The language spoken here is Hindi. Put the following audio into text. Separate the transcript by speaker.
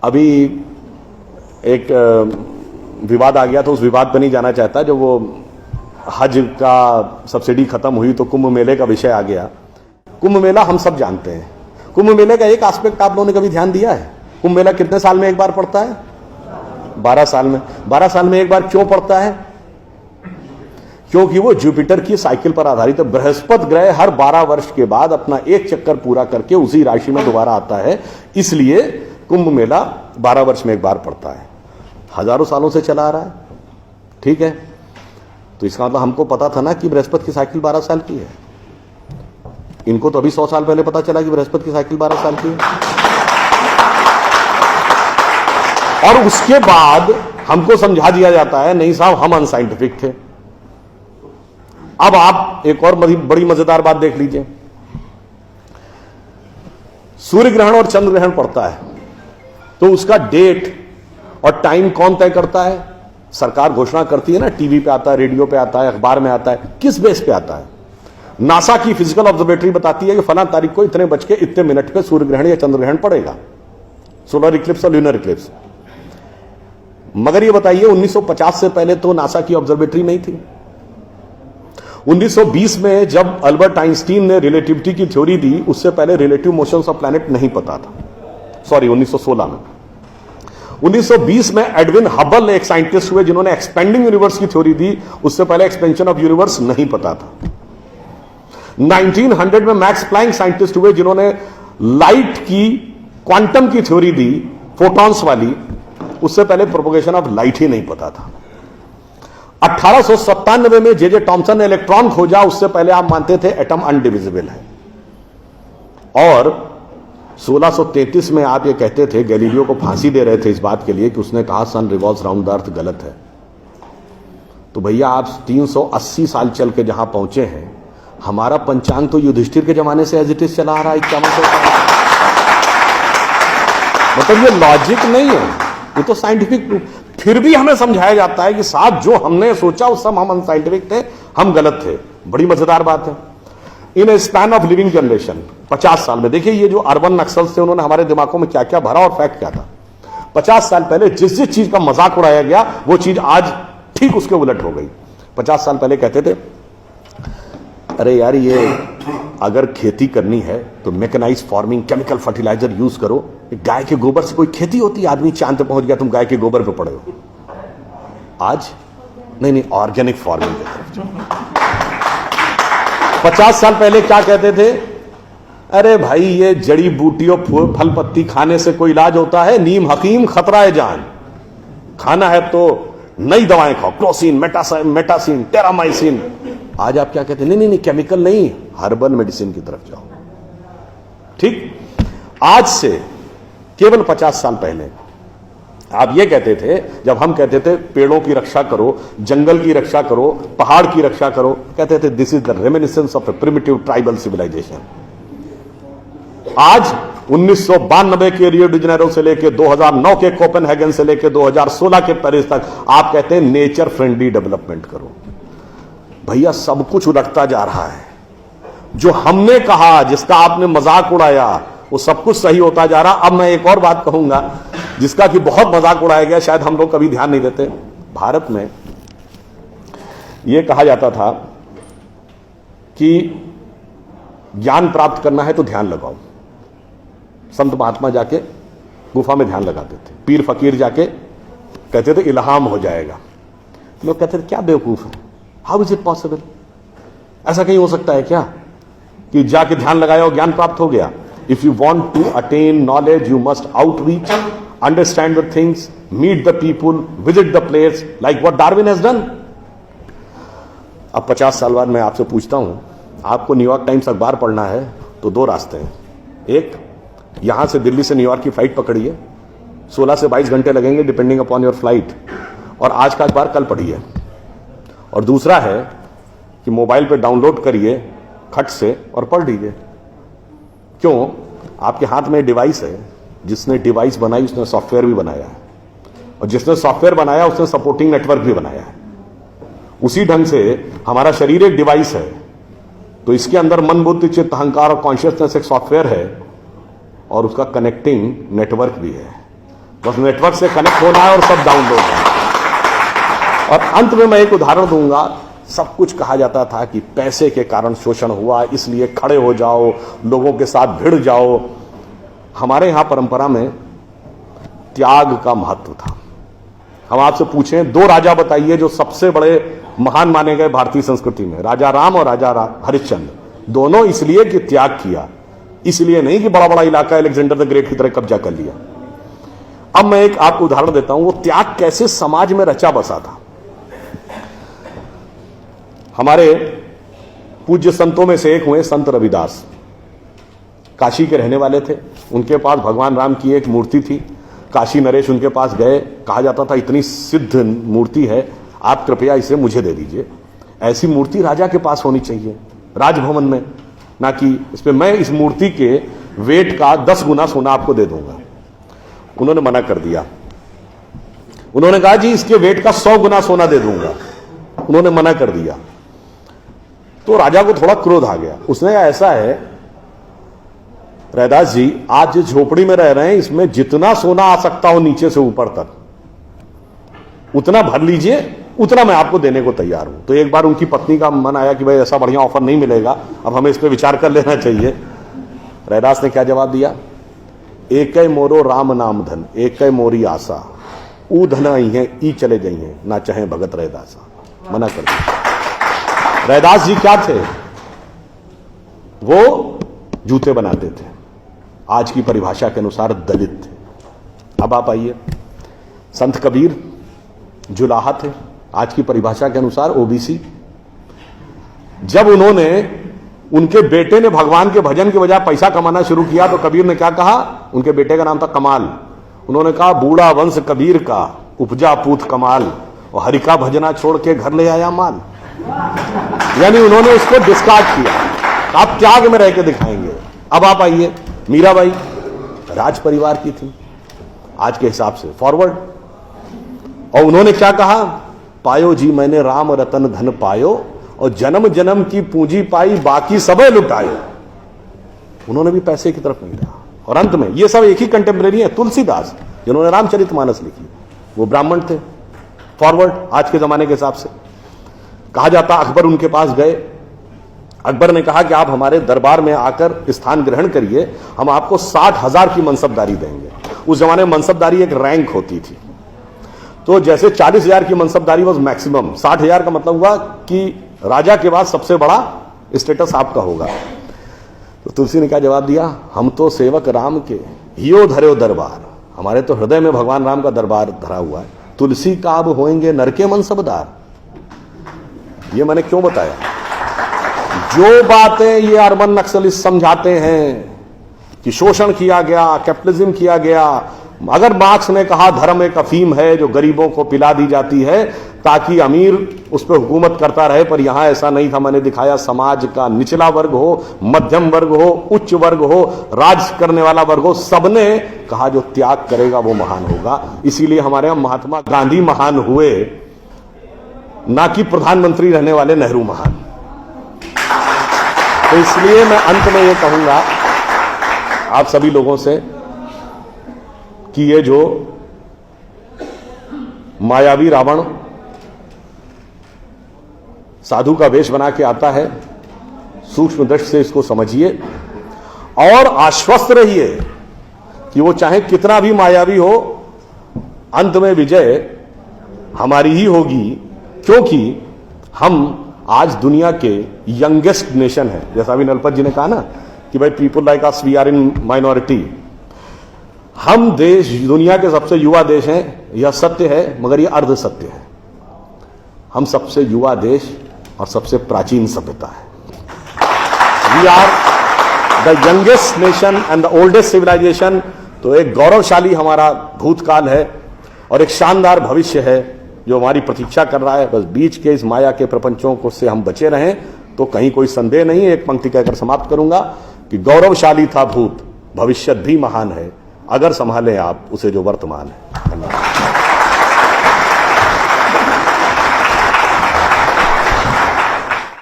Speaker 1: अभी एक विवाद आ गया, तो उस विवाद पर नहीं जाना चाहता। जो वो हज का सब्सिडी खत्म हुई तो कुंभ मेले का विषय आ गया। कुंभ मेला हम सब जानते हैं। कुंभ मेले का एक एस्पेक्ट आप लोगों ने कभी ध्यान दिया है? कुंभ मेला कितने साल में एक बार पड़ता है? 12 साल में। 12 साल में एक बार क्यों पड़ता है? क्योंकि वो जुपिटर की साइकिल पर आधारित है। बृहस्पति ग्रह हर 12 वर्ष के बाद अपना एक चक्कर पूरा करके उसी राशि में दोबारा आता है, इसलिए कुंभ मेला 12 वर्ष में एक बार पड़ता है। हजारों सालों से चला आ रहा है, ठीक है। तो इसका मतलब हमको पता था ना कि बृहस्पति की साइकिल 12 साल की है। इनको तो अभी 100 साल पहले पता चला कि बृहस्पति की साइकिल 12 साल की है। और उसके बाद हमको समझा दिया जाता है नहीं साहब हम अनसाइंटिफिक थे। अब आप एक और बड़ी मजेदार बात देख लीजिए। सूर्य ग्रहण और चंद्र ग्रहण पड़ता है तो उसका डेट और टाइम कौन तय करता है? सरकार घोषणा करती है ना, टीवी पे आता है, रेडियो पे आता है, अखबार में आता है। किस बेस पे आता है? नासा की फिजिकल ऑब्जर्वेटरी बताती है कि फलां तारीख को इतने बज के इतने मिनट पे सूर्य ग्रहण या चंद्र ग्रहण पड़ेगा, सोलर इक्लिप्स और ल्यूनर इक्लिप्स। मगर ये बताइए 1950 से पहले तो नासा की ऑब्जर्वेटरी नहीं थी। 1920 में जब अल्बर्ट आइंस्टीन ने रिलेटिविटी की थ्योरी दी, उससे पहले रिलेटिव मोशंस ऑफ प्लैनेट नहीं पता था। सॉरी, 1916 में। 1920 में एडविन हबल एक साइंटिस्ट हुए जिन्होंने एक्सपेंडिंग यूनिवर्स की थ्योरी दी, उससे पहले एक्सपेंशन ऑफ यूनिवर्स नहीं पता था। 1900 में मैक्स प्लैंक साइंटिस्ट हुए जिन्होंने लाइट की क्वांटम की थ्योरी दी, फोटॉन्स वाली, उससे पहले प्रोपगेशन ऑफ लाइट ही नहीं पता था। 1897 में जे टॉमसन ने इलेक्ट्रॉन खोजा, उससे पहले आप मानते थे एटम अनडिविजिबल है। और 1633 में आप ये कहते थे, गैलीलियो को फांसी दे रहे थे इस बात के लिए कि उसने कहा सन रिवॉल्व्स राउंड द अर्थ गलत है। तो भैया आप 380 साल चल के जहां पहुंचे हैं, हमारा पंचांग तो युधिष्ठिर के जमाने से एज इट इज चला आ रहा है 5100 साल। मतलब ये लॉजिक नहीं है, ये तो साइंटिफिक प्रूफ। फिर भी हमें समझाया जाता है कि साहब जो हमने सोचा उस सब हम अनसाइंटिफिक थे, हम गलत थे। बड़ी मजेदार बात है। इन ए स्पैन ऑफ लिविंग जनरेशन, 50 साल में देखिए ये जो अर्बन नक्सल्स थे उन्होंने हमारे दिमागों में क्या क्या भरा और फैक्ट क्या था। 50 साल पहले जिस जिस चीज का मजाक उड़ाया गया वो चीज आज ठीक उसके उलट हो गई। 50 साल पहले कहते थे अरे यार ये अगर खेती करनी है तो mechanised farming, chemical fertiliser use करो। गाय के गोबर से कोई खेती होती है? आदमी चांद पे पहुंच गया, तुम गाय के गोबर पे पड़े हो। आज नहीं, ऑर्गेनिक फार्मिंग की तरफ। 50 साल पहले क्या कहते थे? अरे भाई ये जड़ी बूटियों फल पत्ती खाने से कोई इलाज होता है? नीम हकीम खतरा है जान। खाना है तो नई दवाएं खाओ, क्लोसिन, मेटासिन, टेरामाइसिन। आज आप क्या कहते हैं? नहीं, केमिकल नहीं, हर्बल मेडिसिन की तरफ जाओ। ठीक, आज से केवल 50 साल पहले आप ये कहते थे, जब हम कहते थे पेड़ों की रक्षा करो, जंगल की रक्षा करो, पहाड़ की रक्षा करो, कहते थे this is the reminiscence of a primitive tribal civilisation. आज 1992 के रियो डी जेनेरो से लेकर 2009 के कोपेनहेगन से लेकर 2016 के पेरिस तक आप कहते हैं नेचर फ्रेंडली डेवलपमेंट करो। भैया सब कुछ उलटता जा रहा है। जो हमने कहा, जिसका आपने मजाक उड़ाया, वो सब कुछ सही होता जा रहा। अब मैं एक और बात कहूंगा जिसका कि बहुत मजाक उड़ाया गया, शायद हम लोग कभी ध्यान नहीं देते। भारत में यह कहा जाता था कि ज्ञान प्राप्त करना है तो ध्यान लगाओ। संत महात्मा जाके गुफा में ध्यान लगाते थे, पीर फकीर जाके कहते थे इल्हाम हो जाएगा। लोग कहते थे क्या बेवकूफ है, हाउ इज इट पॉसिबल? ऐसा कहीं हो सकता है क्या कि जाके ध्यान लगाया और ज्ञान प्राप्त हो गया? If you want to attain knowledge you must outreach, understand the things, meet the people, visit the place, like what Darwin has done. अब 50 साल बाद मैं आपसे पूछता हूं, आपको न्यूयॉर्क टाइम्स अखबार पढ़ना है तो दो रास्ते हैं। एक, यहां से दिल्ली से न्यूयॉर्क की फ्लाइट पकड़िए, 16 से 22 घंटे लगेंगे डिपेंडिंग अपॉन योर फ्लाइट, और आज का अखबार कल पढ़िए। और दूसरा है कि मोबाइल पे डाउनलोड करिए खट से और पढ़ लीजिए। क्यों? आपके हाथ में डिवाइस है, जिसने डिवाइस बनाई उसने सॉफ्टवेयर भी बनाया है, और जिसने सॉफ्टवेयर बनाया उसने सपोर्टिंग नेटवर्क भी बनाया है। उसी ढंग से हमारा शरीर एक डिवाइस है, तो इसके अंदर मन, बुद्धि, चित्त, अहंकार और कॉन्शियसनेस एक सॉफ्टवेयर है, और उसका कनेक्टिंग नेटवर्क भी है। बस नेटवर्क से कनेक्ट होना है और सब डाउनलोड है। और अंत में मैं एक उदाहरण दूंगा। सब कुछ कहा जाता था कि पैसे के कारण शोषण हुआ, इसलिए खड़े हो जाओ, लोगों के साथ भिड़ जाओ। हमारे यहां परंपरा में त्याग का महत्व था। हम आपसे पूछें, दो राजा बताइए जो सबसे बड़े महान माने गए भारतीय संस्कृति में, राजा राम और राजा हरिश्चंद्र। दोनों इसलिए कि त्याग किया, इसलिए नहीं कि बड़ा बड़ा इलाका अलेक्जेंडर द ग्रेट की तरह कब्जा कर लिया। अब मैं एक आपको उदाहरण देता हूं, वो त्याग कैसे समाज में रचा बसा था। हमारे पूज्य संतों में से एक हुए संत रविदास, काशी के रहने वाले थे। उनके पास भगवान राम की एक मूर्ति थी। काशी नरेश उनके पास गए, कहा जाता था इतनी सिद्ध मूर्ति है, आप कृपया इसे मुझे दे दीजिए। ऐसी मूर्ति राजा के पास होनी चाहिए राजभवन में, ना कि इस पे मैं इस मूर्ति के वेट का 10 गुना सोना आपको दे दूंगा। उन्होंने मना कर दिया। उन्होंने कहा जी इसके वेट का 100 गुना सोना दे दूंगा। उन्होंने मना कर दिया। तो राजा को थोड़ा क्रोध आ गया। उसने कहा ऐसा है रैदास जी, आज जिस झोपड़ी में रह रहे हैं इसमें जितना सोना आ सकता हो नीचे से ऊपर तक उतना भर लीजिए, उतना मैं आपको देने को तैयार हूं। तो एक बार उनकी पत्नी का मन आया कि भाई ऐसा बढ़िया ऑफर नहीं मिलेगा, अब हमें इस पर विचार कर लेना चाहिए। रैदास ने क्या जवाब दिया? एक मोरो राम नाम धन, एक मोरी आशा, ऊ धन आई है ई चले गई हैं, ना चाहे भगत रैदासा। मना कर दिया। रैदास जी क्या थे? वो जूते बनाते थे, आज की परिभाषा के अनुसार दलित थे। अब आप आइए, संत कबीर जुलाहा थे, आज की परिभाषा के अनुसार ओबीसी। जब उन्होंने, उनके बेटे ने भगवान के भजन के बजाय पैसा कमाना शुरू किया तो कबीर ने क्या कहा? उनके बेटे का नाम था कमाल। उन्होंने कहा बूढ़ा वंश कबीर का, उपजा पूत कमाल, और हरि का भजना छोड़ के घर ले आया माल। यानी उन्होंने उसको डिस्कार्ड किया। आप त्याग में रह के दिखाएंगे। अब आप आइए, मीराबाई राज परिवार की थी आज के हिसाब से, फॉरवर्ड। और उन्होंने क्या कहा? पायो जी मैंने राम रतन धन पायो, और जन्म जन्म की पूंजी पाई बाकी सबे लुटायो। उन्होंने भी पैसे की तरफ नहीं रहा। और अंत में ये सब एक ही कंटेम्परेरी है, तुलसीदास जिन्होंने रामचरितमानस लिखी, वो ब्राह्मण थे, फॉरवर्ड आज के जमाने के हिसाब से। कहा जाता अकबर उनके पास गए। अकबर ने कहा कि आप हमारे दरबार में आकर स्थान ग्रहण करिए, हम आपको 60,000 की मनसबदारी देंगे। उस जमाने में मनसबदारी एक रैंक होती थी। तो जैसे 40,000 की मनसबदारी वॉज मैक्सिमम, 60,000 का मतलब हुआ कि राजा के बाद सबसे बड़ा स्टेटस आपका होगा। तो तुलसी ने क्या जवाब दिया? हम तो सेवक राम के हियो धरो दरबार, हमारे तो हृदय में भगवान राम का दरबार धरा हुआ है। तुलसी का अब होएंगे नर के मनसबदार। ये मैंने क्यों बताया? जो बातें ये अर्बन नक्सलिस्ट समझाते हैं कि शोषण किया गया, कैपिटलिज्म किया गया, अगर मार्क्स ने कहा धर्म एक अफीम है जो गरीबों को पिला दी जाती है ताकि अमीर उस पर हुकूमत करता रहे, पर यहां ऐसा नहीं था। मैंने दिखाया समाज का निचला वर्ग हो, मध्यम वर्ग हो, उच्च वर्ग हो, राज करने वाला वर्ग हो, सबने कहा जो त्याग करेगा वो महान होगा। इसीलिए हमारे यहां महात्मा गांधी महान हुए, ना कि प्रधानमंत्री रहने वाले नेहरू महान। तो इसलिए मैं अंत में ये कहूंगा आप सभी लोगों से कि ये जो मायावी रावण साधु का वेश बना के आता है, सूक्ष्म दृष्टि से इसको समझिए और आश्वस्त रहिए कि वो चाहे कितना भी मायावी हो, अंत में विजय हमारी ही होगी, क्योंकि हम आज दुनिया के यंगेस्ट नेशन है। जैसा अभी नलपत जी ने कहा ना कि भाई people like us we are in minority. हम देश दुनिया के सबसे युवा देश हैं, यह सत्य है, मगर यह अर्ध सत्य है। हम सबसे युवा देश और सबसे प्राचीन सभ्यता है। We are the youngest nation and the oldest civilisation. तो एक गौरवशाली हमारा भूतकाल है और एक शानदार भविष्य है जो हमारी प्रतीक्षा कर रहा है। बस बीच के इस माया के प्रपंचों को से हम बचे रहें तो कहीं कोई संदेह नहीं। एक पंक्ति कहकर समाप्त करूंगा कि गौरवशाली था भूत, भविष्य भी महान है, अगर संभालें आप उसे जो वर्तमान है। धन्यवाद।